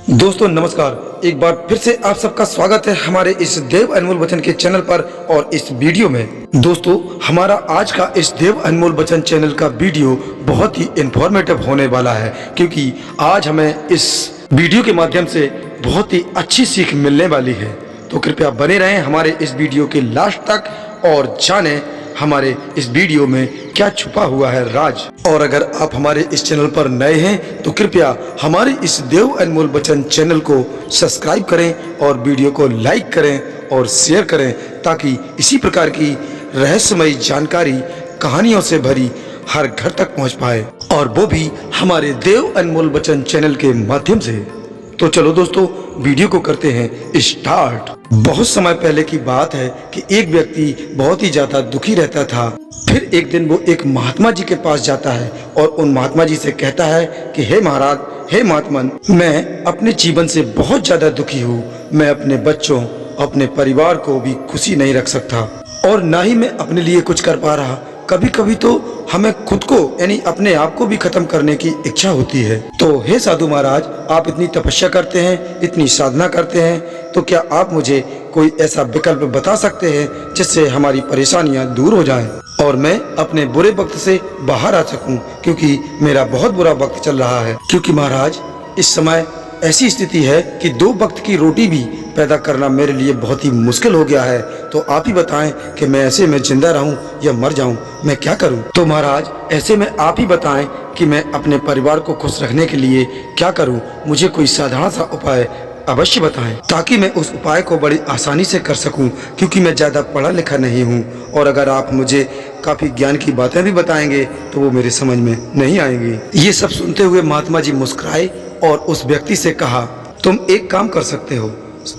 दोस्तों नमस्कार, एक बार फिर से आप सबका स्वागत है हमारे इस देव अनमोल वचन के चैनल पर और इस वीडियो में। दोस्तों हमारा आज का इस देव अनमोल वचन चैनल का वीडियो बहुत ही इंफॉर्मेटिव होने वाला है, क्योंकि आज हमें इस वीडियो के माध्यम से बहुत ही अच्छी सीख मिलने वाली है। तो कृपया बने रहें हमारे इस वीडियो के लास्ट तक और जानें हमारे इस वीडियो में क्या छुपा हुआ है राज। और अगर आप हमारे इस चैनल पर नए हैं तो कृपया हमारे इस देव अनमोल वचन चैनल को सब्सक्राइब करें और वीडियो को लाइक करें और शेयर करें, ताकि इसी प्रकार की रहस्यमयी जानकारी कहानियों से भरी हर घर तक पहुंच पाए, और वो भी हमारे देव अनमोल वचन चैनल के माध्यम से। तो चलो दोस्तों वीडियो को करते हैं स्टार्ट। बहुत समय पहले की बात है कि एक व्यक्ति बहुत ही ज्यादा दुखी रहता था। फिर एक दिन वो एक महात्मा जी के पास जाता है और उन महात्मा जी से कहता है कि हे महाराज, हे महात्मन, मैं अपने जीवन से बहुत ज्यादा दुखी हूँ। मैं अपने बच्चों, अपने परिवार को भी खुशी नहीं रख सकता और ना ही मैं अपने लिए कुछ कर पा रहा। कभी कभी तो हमें खुद को यानी अपने आप को भी खत्म करने की इच्छा होती है। तो हे साधु महाराज, आप इतनी तपस्या करते हैं, इतनी साधना करते हैं, तो क्या आप मुझे कोई ऐसा विकल्प बता सकते हैं जिससे हमारी परेशानियां दूर हो जाएं और मैं अपने बुरे वक्त से बाहर आ सकूं, क्योंकि मेरा बहुत बुरा वक्त चल रहा है। क्योंकि महाराज इस समय ऐसी स्थिति है कि 2 वक्त की रोटी भी पैदा करना मेरे लिए बहुत ही मुश्किल हो गया है। तो आप ही बताएं कि मैं ऐसे में जिंदा रहूं या मर जाऊं, मैं क्या करूं? तो महाराज ऐसे में आप ही बताएं कि मैं अपने परिवार को खुश रखने के लिए क्या करूं। मुझे कोई साधारण सा उपाय अवश्य बताएं, ताकि मैं उस उपाय को बड़ी आसानी से कर सकूं, क्योंकि मैं ज्यादा पढ़ा लिखा नहीं हूं। और अगर आप मुझे काफी ज्ञान की बातें भी बताएंगे तो वो मेरे समझ में नहीं आएंगी। ये सब सुनते हुए महात्मा जी मुस्कुराए और उस व्यक्ति से कहा, तुम एक काम कर सकते हो।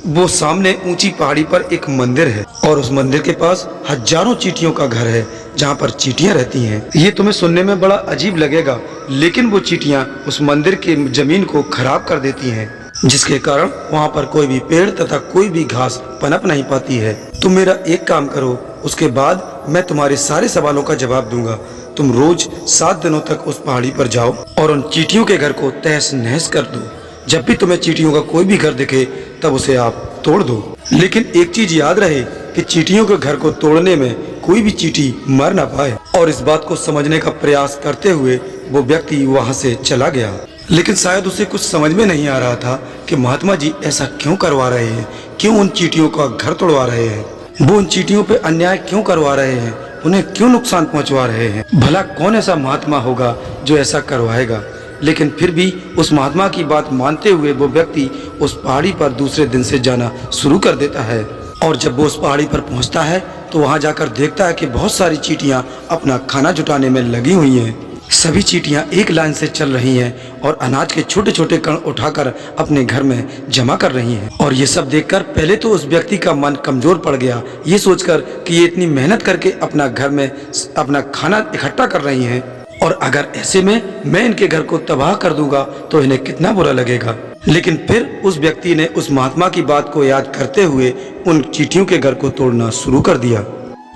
वो सामने ऊंची पहाड़ी पर एक मंदिर है और उस मंदिर के पास हजारों चींटियों का घर है, जहाँ पर चींटियां रहती हैं। ये तुम्हें सुनने में बड़ा अजीब लगेगा, लेकिन वो चींटियां उस मंदिर की जमीन को खराब कर देती हैं, जिसके कारण वहाँ पर कोई भी पेड़ तथा कोई भी घास पनप नहीं पाती है। तुम मेरा एक काम करो, उसके बाद मैं तुम्हारे सारे सवालों का जवाब दूंगा। तुम रोज 7 दिनों तक उस पहाड़ी पर जाओ और उन चींटियों के घर को तहस नहस कर दो। जब भी तुम्हें चींटियों का कोई भी घर दिखे तब उसे आप तोड़ दो। लेकिन एक चीज याद रहे कि चींटियों के घर को तोड़ने में कोई भी चींटी मर ना पाए। और इस बात को समझने का प्रयास करते हुए वो व्यक्ति वहाँ से चला गया। लेकिन शायद उसे कुछ समझ में नहीं आ रहा था कि महात्मा जी ऐसा क्यों करवा रहे हैं, क्यों उन चींटियों का घर तोड़वा रहे हैं, वो उन चींटियों पे अन्याय क्यों करवा रहे हैं, उन्हें क्यों नुकसान पहुंचवा रहे हैं। भला कौन ऐसा महात्मा होगा जो ऐसा करवाएगा। लेकिन फिर भी उस महात्मा की बात मानते हुए वो व्यक्ति उस पहाड़ी पर दूसरे दिन से जाना शुरू कर देता है। और जब वो उस पहाड़ी पर पहुंचता है तो वहां जाकर देखता है कि बहुत सारी चींटियां अपना खाना जुटाने में लगी हुई हैं। सभी चींटियां एक लाइन से चल रही हैं और अनाज के छोटे छोटे कण उठाकर अपने घर में जमा कर रही हैं। और ये सब देखकर पहले तो उस व्यक्ति का मन कमजोर पड़ गया, ये सोचकर कि ये इतनी मेहनत करके अपना घर में अपना खाना इकट्ठा कर रही हैं, और अगर ऐसे में मैं इनके घर को तबाह कर दूंगा तो इन्हें कितना बुरा लगेगा। लेकिन फिर उस व्यक्ति ने उस महात्मा की बात को याद करते हुए उन चींटियों के घर को तोड़ना शुरू कर दिया।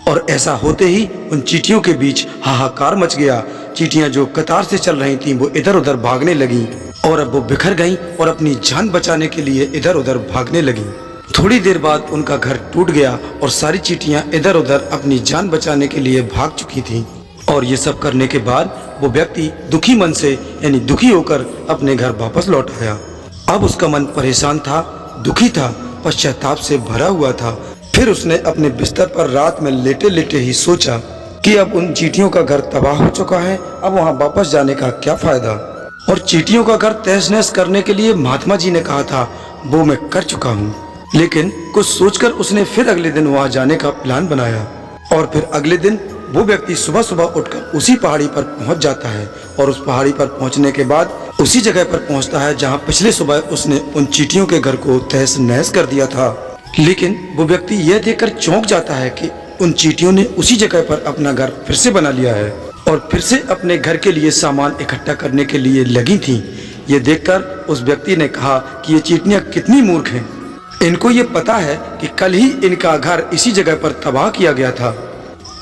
और ऐसा होते ही उन चींटियों के बीच हाहाकार मच गया। चींटियां जो कतार से चल रही थीं वो इधर उधर भागने लगीं और अब वो बिखर गईं और अपनी जान बचाने के लिए इधर उधर भागने लगीं। थोड़ी देर बाद उनका घर टूट गया और सारी चींटियां इधर उधर अपनी जान बचाने के लिए भाग चुकी थीं। और ये सब करने के बाद वो व्यक्ति दुखी मन से यानी दुखी होकर अपने घर वापस लौट आया। अब उसका मन परेशान था, दुखी था, पश्चाताप से भरा हुआ था। फिर उसने अपने बिस्तर पर रात में लेटे लेटे ही सोचा कि अब उन चींटियों का घर तबाह हो चुका है, अब वहाँ वापस जाने का क्या फायदा। और चींटियों का घर तहस नहस करने के लिए महात्मा जी ने कहा था वो मैं कर चुका हूँ। लेकिन कुछ सोचकर उसने फिर अगले दिन वहाँ जाने का प्लान बनाया। और फिर अगले दिन वो व्यक्ति सुबह सुबह उठकर उसी पहाड़ी पर पहुंच जाता है और उस पहाड़ी पर पहुंचने के बाद उसी जगह पर पहुंचता है जहां पिछले सुबह उसने उन चींटियों के घर को तहस नहस कर दिया था। लेकिन वो व्यक्ति यह देखकर चौंक जाता है कि उन चींटियों ने उसी जगह पर अपना घर फिर से बना लिया है और फिर से अपने घर के लिए सामान इकट्ठा करने के लिए लगी थी। ये देखकर उस व्यक्ति ने कहा कि ये चींटियां कितनी मूर्ख हैं, इनको ये पता है कि कल ही इनका घर इसी जगह पर तबाह किया गया था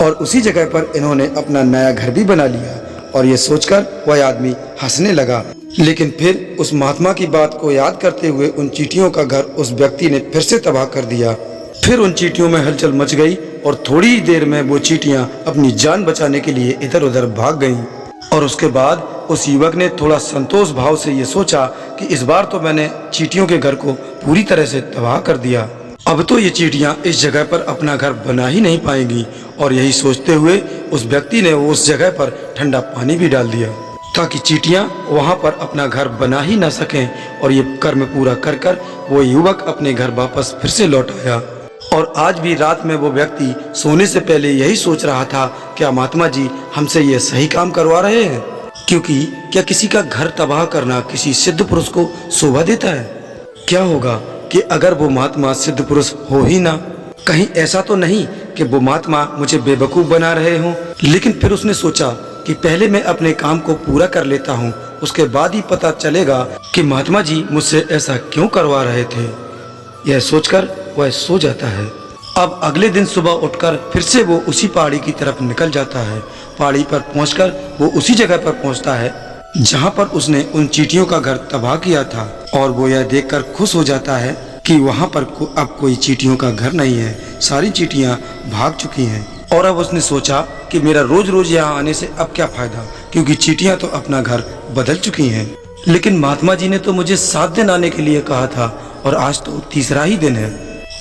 और उसी जगह पर इन्होंने अपना नया घर भी बना लिया। और ये सोचकर वह आदमी हंसने लगा लेकिन फिर उस महात्मा की बात को याद करते हुए उन चींटियों का घर उस व्यक्ति ने फिर से तबाह कर दिया। फिर उन चींटियों में हलचल मच गई और थोड़ी ही देर में वो चींटियां अपनी जान बचाने के लिए इधर उधर भाग गईं। और उसके बाद उस युवक ने थोड़ा संतोष भाव से ये सोचा कि इस बार तो मैंने चींटियों के घर को पूरी तरह से तबाह कर दिया। अब तो ये चींटियां इस जगह पर अपना घर बना ही नहीं पाएंगी। और यही सोचते हुए उस व्यक्ति ने उस जगह पर ठंडा पानी भी डाल दिया ताकि चींटियां वहां पर अपना घर बना ही ना सकें। और ये कर्म पूरा कर कर वो युवक अपने घर वापस फिर से लौट आया। और आज भी रात में वो व्यक्ति सोने से पहले यही सोच रहा था, क्या महात्मा जी हमसे ये सही काम करवा रहे हैं? क्योंकि क्या किसी का घर तबाह करना किसी सिद्ध पुरुष को शोभा देता है? क्या होगा कि अगर वो महात्मा सिद्ध पुरुष हो ही ना, कहीं ऐसा तो नहीं कि वो महात्मा मुझे बेवकूफ़ बना रहे हों। लेकिन फिर उसने सोचा कि पहले मैं अपने काम को पूरा कर लेता हूँ, उसके बाद ही पता चलेगा कि महात्मा जी मुझसे ऐसा क्यों करवा रहे थे। यह सोचकर वह सो जाता है। अब अगले दिन सुबह उठकर फिर से वो उसी पहाड़ी की तरफ निकल जाता है। पहाड़ी पर पहुंचकर वो उसी जगह पर पहुंचता है जहां पर उसने उन चींटियों का घर तबाह किया था। और वो यह देखकर खुश हो जाता है कि वहां पर अब कोई चींटियों का घर नहीं है, सारी चींटियां भाग चुकी हैं। और अब उसने सोचा कि मेरा रोज रोज यहाँ आने से अब क्या फायदा, क्योंकि चींटियां तो अपना घर बदल चुकी हैं। लेकिन महात्मा जी ने तो मुझे 7 दिन आने के लिए कहा था और आज तो तीसरा ही दिन है,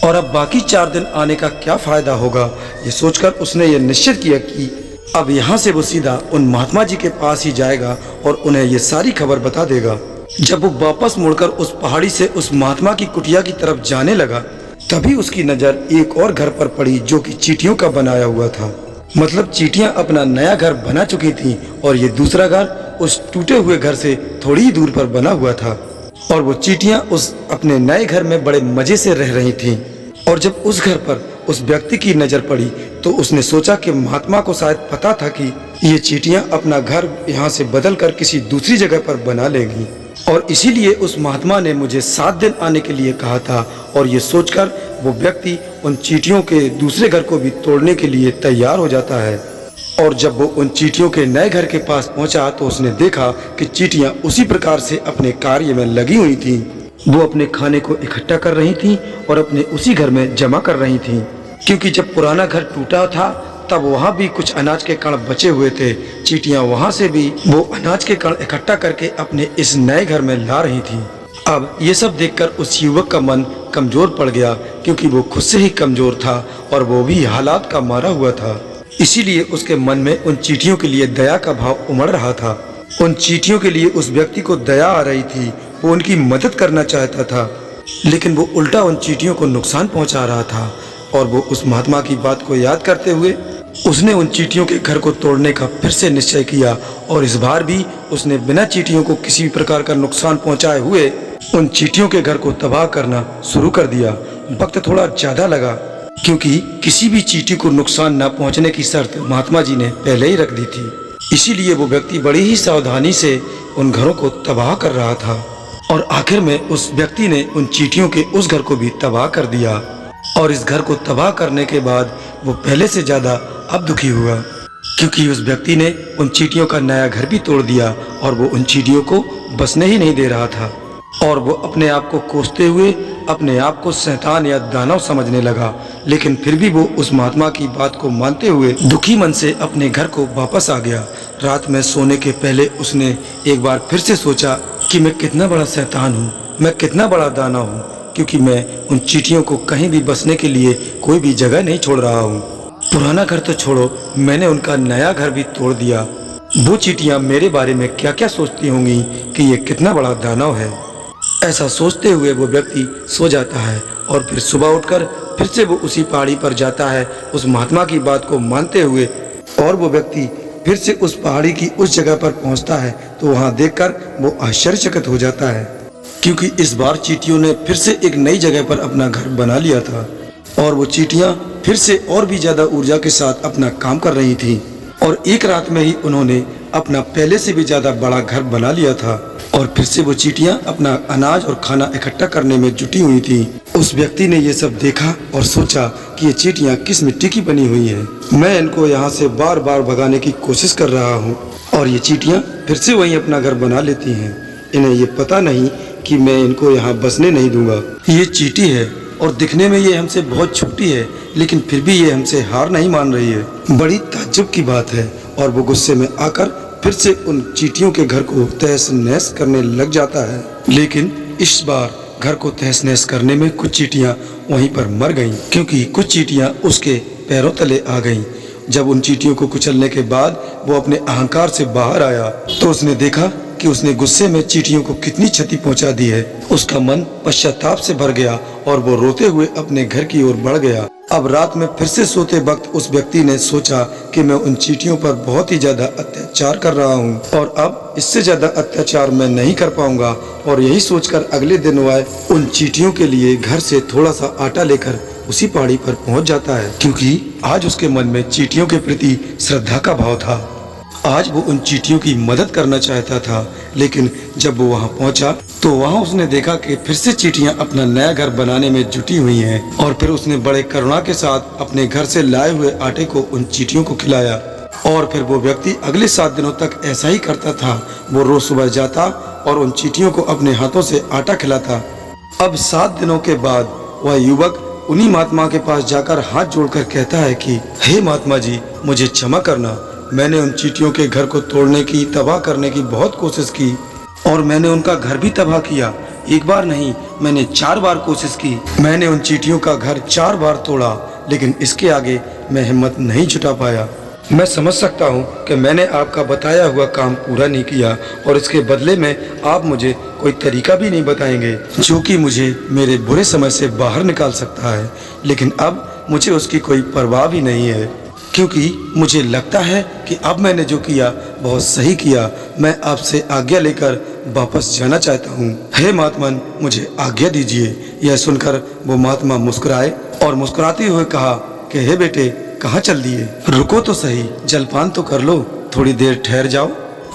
और अब बाकी 4 दिन आने का क्या फायदा होगा। ये सोचकर उसने ये निश्चित किया कि अब यहाँ से वो सीधा उन महात्मा जी के पास ही जाएगा और उन्हें ये सारी खबर बता देगा। जब वो वापस मुड़कर उस पहाड़ी से उस महात्मा की कुटिया की तरफ जाने लगा, तभी उसकी नजर एक और घर पर पड़ी जो कि चींटियों का बनाया हुआ था। मतलब चींटियां अपना नया घर बना चुकी थीं और ये दूसरा घर उस टूटे हुए घर से थोड़ी ही दूर पर बना हुआ था। और वो चींटियां उस अपने नए घर में बड़े मजे से रह रही थीं। और जब उस घर पर उस व्यक्ति की नजर पड़ी तो उसने सोचा कि महात्मा को शायद पता था कि ये चींटियां अपना घर यहाँ से बदल कर किसी दूसरी जगह पर बना लेंगी, और इसीलिए उस महात्मा ने मुझे 7 दिन आने के लिए कहा था। और ये सोचकर वो व्यक्ति उन चींटियों के दूसरे घर को भी तोड़ने के लिए तैयार हो जाता है। और जब वो उन चींटियों के नए घर के पास पहुंचा तो उसने देखा कि चींटियां उसी प्रकार से अपने कार्य में लगी हुई थीं। वो अपने खाने को इकट्ठा कर रही थीं और अपने उसी घर में जमा कर रही थीं, क्योंकि जब पुराना घर टूटा था तब वहाँ भी कुछ अनाज के कण बचे हुए थे। चींटियां वहाँ से भी वो अनाज के कण इकट्ठा करके अपने इस नए घर में ला रही थीं। अब ये सब देखकर उस युवक का मन कमजोर पड़ गया, क्योंकि वो खुद से ही कमजोर था और वो भी हालात का मारा हुआ था। इसीलिए उसके मन में उन चींटियों के लिए दया का भाव उमड़ रहा था। उन चींटियों के लिए उस व्यक्ति को दया आ रही थी। वो उनकी मदद करना चाहता था, लेकिन वो उल्टा उन चींटियों को नुकसान पहुंचा रहा था। और वो उस महात्मा की बात को याद करते हुए उसने उन चींटियों के घर को तोड़ने का फिर से निश्चय किया। और इस बार भी उसने बिना चींटियों को किसी भी प्रकार का नुकसान पहुंचाए हुए उन चींटियों के घर को तबाह करना शुरू कर दिया। वक्त थोड़ा ज्यादा लगा, क्योंकि किसी भी चींटी को नुकसान न पहुंचने की शर्त महात्मा जी ने पहले ही रख दी थी। इसीलिए वो व्यक्ति बड़ी ही सावधानी से उन घरों को तबाह कर रहा था। और आखिर में उस व्यक्ति ने उन चींटियों के उस घर को भी तबाह कर दिया। और इस घर को तबाह करने के बाद वो पहले से ज्यादा अब दुखी हुआ, क्योंकि उस व्यक्ति ने उन चींटियों का नया घर भी तोड़ दिया और वो उन चींटियों को बसने ही नहीं दे रहा था। और वो अपने आप को कोसते हुए अपने आप को शैतान या दानव समझने लगा। लेकिन फिर भी वो उस महात्मा की बात को मानते हुए दुखी मन से अपने घर को वापस आ गया। रात में सोने के पहले उसने एक बार फिर से सोचा कि मैं कितना बड़ा शैतान हूँ, मैं कितना बड़ा दानव हूँ, क्योंकि मैं उन चींटियों को कहीं भी बसने के लिए कोई भी जगह नहीं छोड़ रहा हूँ। पुराना घर तो छोड़ो, मैंने उनका नया घर भी तोड़ दिया। वो चींटियां मेरे बारे में क्या क्या सोचती होंगी कि ये कितना बड़ा दानव है। ऐसा सोचते हुए वो व्यक्ति सो जाता है और फिर सुबह उठकर फिर से वो उसी पहाड़ी पर जाता है उस महात्मा की बात को मानते हुए। और वो व्यक्ति फिर से उस पहाड़ी की उस जगह पर पहुंचता है तो वहां देखकर वो आश्चर्यचकित हो जाता है, क्योंकि इस बार चींटियों ने फिर से एक नई जगह पर अपना घर बना लिया था। और वो चींटियां फिर से और भी ज्यादा ऊर्जा के साथ अपना काम कर रही थीं। और एक रात में ही उन्होंने अपना पहले से भी ज्यादा बड़ा घर बना लिया था। और फिर से वो चींटियां अपना अनाज और खाना इकट्ठा करने में जुटी हुई थी। उस व्यक्ति ने ये सब देखा और सोचा कि ये चींटियां किस मिट्टी की बनी हुई हैं। मैं इनको यहाँ से बार बार भगाने की कोशिश कर रहा हूँ और ये चींटियां फिर से वहीं अपना घर बना लेती हैं। इन्हें ये पता नहीं कि मैं इनको यहाँ बसने नहीं दूंगा। ये चींटी है और दिखने में ये हमसे बहुत छोटी है, लेकिन फिर भी ये हमसे हार नहीं मान रही है। बड़ी ताज्जुब की बात है। और वो गुस्से में आकर फिर से उन चींटियों के घर को तहस नहस करने लग जाता है। लेकिन इस बार घर को तहस नहस करने में कुछ चींटियां वहीं पर मर गईं, क्योंकि कुछ चींटियां उसके पैरों तले आ गईं। जब उन चींटियों को कुचलने के बाद वो अपने अहंकार से बाहर आया तो उसने देखा कि उसने गुस्से में चींटियों को कितनी क्षति पहुंचा दी है। उसका मन पश्चाताप से भर गया और वो रोते हुए अपने घर की ओर बढ़ गया। अब रात में फिर से सोते वक्त उस व्यक्ति ने सोचा कि मैं उन चींटियों पर बहुत ही ज्यादा अत्याचार कर रहा हूँ और अब इससे ज्यादा अत्याचार मैं नहीं कर पाऊंगा। और यही सोचकर अगले दिन वह उन चींटियों के लिए घर से थोड़ा सा आटा लेकर उसी पहाड़ी पर पहुंच जाता है, क्योंकि आज उसके मन में चींटियों के प्रति श्रद्धा का भाव था। आज वो उन चींटियों की मदद करना चाहता था। लेकिन जब वो वहाँ पहुँचा तो वहाँ उसने देखा कि फिर से चींटियां अपना नया घर बनाने में जुटी हुई हैं। और फिर उसने बड़े करुणा के साथ अपने घर से लाए हुए आटे को उन चींटियों को खिलाया। और फिर वो व्यक्ति अगले 7 दिनों तक ऐसा ही करता था। वो रोज सुबह जाता और उन चींटियों को अपने हाथों से आटा खिलाता। अब 7 दिनों के बाद वह युवक उन्हीं महात्मा के पास जाकर हाथ जोड़कर कहता है कि हे महात्मा जी, मुझे क्षमा करना। मैंने उन चींटियों के घर को तोड़ने की, तबाह करने की बहुत कोशिश की और मैंने उनका घर भी तबाह किया। एक बार नहीं, मैंने 4 बार कोशिश की। मैंने उन चींटियों का घर 4 बार तोड़ा, लेकिन इसके आगे मैं हिम्मत नहीं जुटा पाया। मैं समझ सकता हूँ कि मैंने आपका बताया हुआ काम पूरा नहीं किया और इसके बदले में आप मुझे कोई तरीका भी नहीं बताएंगे जो कि मुझे मेरे बुरे समय से बाहर निकाल सकता है। लेकिन अब मुझे उसकी कोई परवाह भी नहीं है, क्योंकि मुझे लगता है कि अब मैंने जो किया बहुत सही किया। मैं आपसे आज्ञा लेकर वापस जाना चाहता हूँ। हे महात्मन, मुझे आज्ञा दीजिए। यह सुनकर वो महात्मा मुस्कुराए और मुस्कुराते हुए कहा कि हे बेटे, कहाँ चल दिए? रुको तो सही, जलपान तो कर लो, थोड़ी देर ठहर जाओ,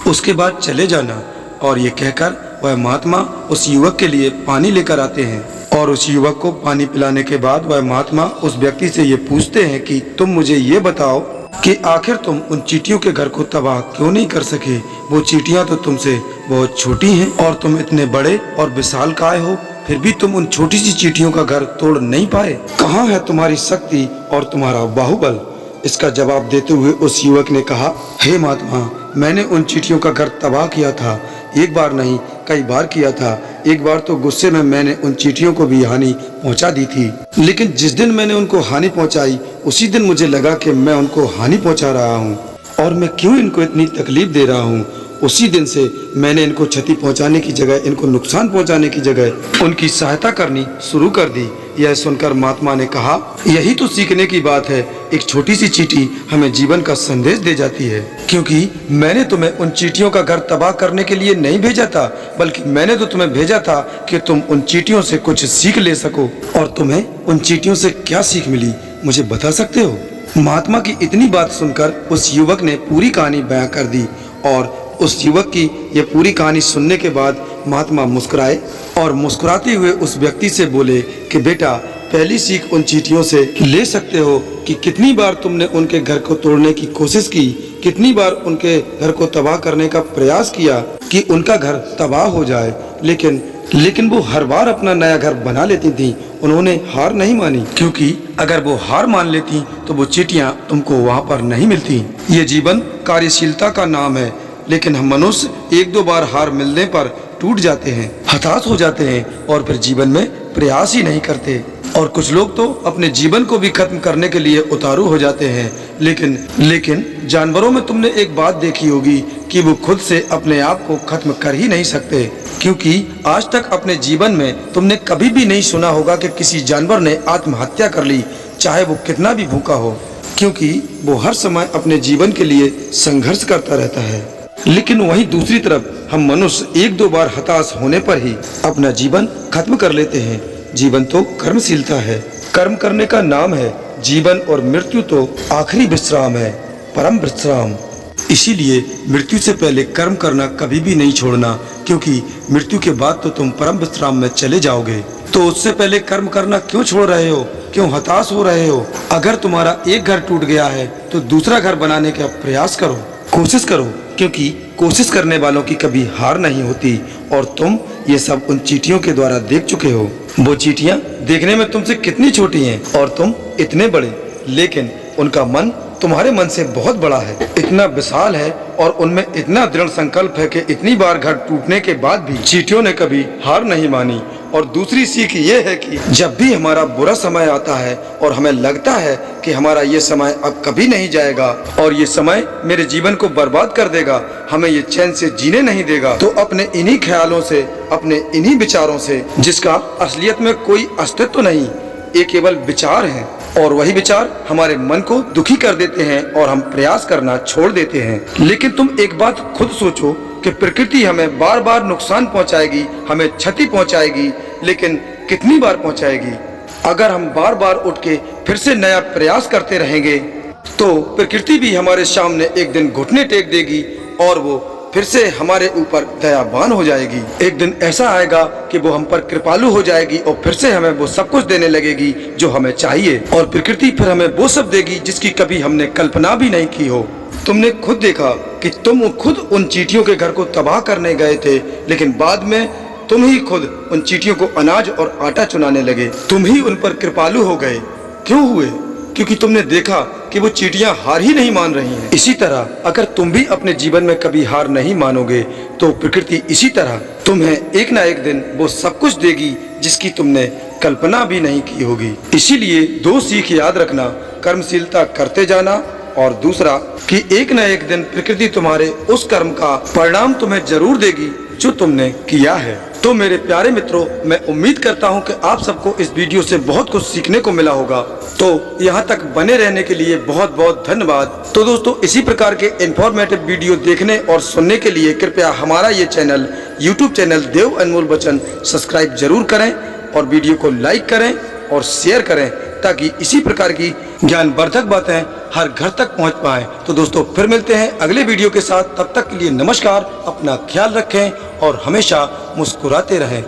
उसके बाद चले जाना। और ये कहकर वह महात्मा उस युवक के लिए पानी लेकर आते हैं। और उस युवक को पानी पिलाने के बाद वह महात्मा उस व्यक्ति से ये पूछते हैं कि तुम मुझे ये बताओ कि आखिर तुम उन चींटियों के घर को तबाह क्यों नहीं कर सके? वो चींटियां तो तुमसे बहुत छोटी हैं और तुम इतने बड़े और विशालकाय हो, फिर भी तुम उन छोटी सी चींटियों का घर तोड़ नहीं पाए। कहाँ है तुम्हारी शक्ति और तुम्हारा बाहुबल? इसका जवाब देते हुए उस युवक ने कहा, हे महात्मा, मैंने उन चींटियों का घर तबाह किया था। एक बार नहीं, कई बार किया था। एक बार तो गुस्से में मैंने उन चींटियों को भी हानि पहुंचा दी थी। लेकिन जिस दिन मैंने उनको हानि पहुंचाई उसी दिन मुझे लगा कि मैं उनको हानि पहुंचा रहा हूं और मैं क्यों इनको इतनी तकलीफ दे रहा हूं। उसी दिन से मैंने इनको क्षति पहुंचाने की जगह, इनको नुकसान पहुंचाने की जगह उनकी सहायता करनी शुरू कर दी। यह सुनकर महात्मा ने कहा, यही तो सीखने की बात है। एक छोटी सी चींटी हमें जीवन का संदेश दे जाती है, क्योंकि मैंने तुम्हें उन चींटियों का घर तबाह करने के लिए नहीं भेजा था, बल्कि मैंने तो तुम्हें भेजा था कि तुम उन चींटियों से कुछ सीख ले सको। और तुम्हें उन चींटियों से क्या सीख मिली, मुझे बता सकते हो? महात्मा की इतनी बात सुनकर उस युवक ने पूरी कहानी बयां कर दी। और उस युवक की यह पूरी कहानी सुनने के बाद महात्मा मुस्कुराए और मुस्कुराते हुए उस व्यक्ति से बोले कि बेटा, पहली सीख उन चींटियों से ले सकते हो कि कितनी बार तुमने उनके घर को तोड़ने की कोशिश की, कितनी बार उनके घर को तबाह करने का प्रयास किया कि उनका घर तबाह हो जाए, लेकिन वो हर बार अपना नया घर बना लेती थी। उन्होंने हार नहीं मानी, क्योंकि अगर वो हार मान लेती तो वो चींटियां तुमको वहाँ पर नहीं मिलती। ये जीवन कार्यशीलता का नाम है, लेकिन हम मनुष्य 1-2 बार हार मिलने पर टूट जाते हैं, हताश हो जाते हैं और फिर जीवन में प्रयास ही नहीं करते। और कुछ लोग तो अपने जीवन को भी खत्म करने के लिए उतारू हो जाते हैं। लेकिन जानवरों में तुमने एक बात देखी होगी कि वो खुद से अपने आप को खत्म कर ही नहीं सकते, क्योंकि आज तक अपने जीवन में तुमने कभी भी नहीं सुना होगा कि किसी जानवर ने आत्महत्या कर ली, चाहे वो कितना भी भूखा हो, क्योंकि वो हर समय अपने जीवन के लिए संघर्ष करता रहता है। लेकिन वहीं दूसरी तरफ हम मनुष्य 1-2 बार हताश होने पर ही अपना जीवन खत्म कर लेते हैं। जीवन तो कर्मशीलता है, कर्म करने का नाम है जीवन, और मृत्यु तो आखिरी विश्राम है, परम विश्राम। इसीलिए मृत्यु से पहले कर्म करना कभी भी नहीं छोड़ना, क्योंकि मृत्यु के बाद तो तुम परम विश्राम में चले जाओगे। तो उससे पहले कर्म करना क्यों छोड़ रहे हो? क्यों हताश हो रहे हो? अगर तुम्हारा एक घर टूट गया है तो दूसरा घर बनाने का प्रयास करो। कोशिश करो, क्योंकि कोशिश करने वालों की कभी हार नहीं होती। और तुम ये सब उन चींटियों के द्वारा देख चुके हो। वो चींटियां देखने में तुमसे कितनी छोटी हैं और तुम इतने बड़े, लेकिन उनका मन तुम्हारे मन से बहुत बड़ा है, इतना विशाल है और उनमें इतना दृढ़ संकल्प है कि इतनी बार घर टूटने के बाद भी चींटियों ने कभी हार नहीं मानी। और दूसरी सीख ये है कि जब भी हमारा बुरा समय आता है और हमें लगता है कि हमारा ये समय अब कभी नहीं जाएगा और ये समय मेरे जीवन को बर्बाद कर देगा, हमें ये चैन से जीने नहीं देगा, तो अपने इन्हीं ख्यालों से, अपने इन्हीं विचारों से, जिसका असलियत में कोई अस्तित्व नहीं, ये केवल विचार हैं, और वही विचार हमारे मन को दुखी कर देते हैं और हम प्रयास करना छोड़ देते हैं। लेकिन तुम एक बात खुद सोचो कि प्रकृति हमें बार बार नुकसान पहुंचाएगी, हमें क्षति पहुंचाएगी, लेकिन कितनी बार पहुंचाएगी? अगर हम बार बार उठ के फिर से नया प्रयास करते रहेंगे तो प्रकृति भी हमारे सामने एक दिन घुटने टेक देगी और वो फिर से हमारे ऊपर दयावान हो जाएगी। एक दिन ऐसा आएगा कि वो हम पर कृपालु हो जाएगी और फिर से हमें वो सब कुछ देने लगेगी जो हमें चाहिए, और प्रकृति फिर हमें वो सब देगी जिसकी कभी हमने कल्पना भी नहीं की हो। तुमने खुद देखा कि तुम खुद उन चींटियों के घर को तबाह करने गए थे, लेकिन बाद में तुम ही खुद उन चींटियों को अनाज और आटा चुनाने लगे। तुम ही उन पर कृपालु हो गए। क्यों हुए? क्योंकि तुमने देखा कि वो चींटियां हार ही नहीं मान रही हैं। इसी तरह अगर तुम भी अपने जीवन में कभी हार नहीं मानोगे तो प्रकृति इसी तरह तुम्हें एक ना एक दिन वो सब कुछ देगी जिसकी तुमने कल्पना भी नहीं की होगी। इसीलिए दो सीख याद रखना, कर्मशीलता करते जाना, और दूसरा कि एक न एक दिन प्रकृति तुम्हारे उस कर्म का परिणाम तुम्हें जरूर देगी जो तुमने किया है। तो मेरे प्यारे मित्रों, मैं उम्मीद करता हूं कि आप सबको इस वीडियो से बहुत कुछ सीखने को मिला होगा। तो यहाँ तक बने रहने के लिए बहुत बहुत धन्यवाद। तो दोस्तों, इसी प्रकार के इंफॉर्मेटिव वीडियो देखने और सुनने के लिए कृपया हमारा ये चैनल, यूट्यूब चैनल देव अनमोल वचन सब्सक्राइब जरूर करें और वीडियो को लाइक करें और शेयर करें, ताकि इसी प्रकार की ज्ञानवर्धक बातें हर घर तक पहुंच पाएं। तो दोस्तों, फिर मिलते हैं अगले वीडियो के साथ। तब तक के लिए नमस्कार, अपना ख्याल रखें और हमेशा मुस्कुराते रहें।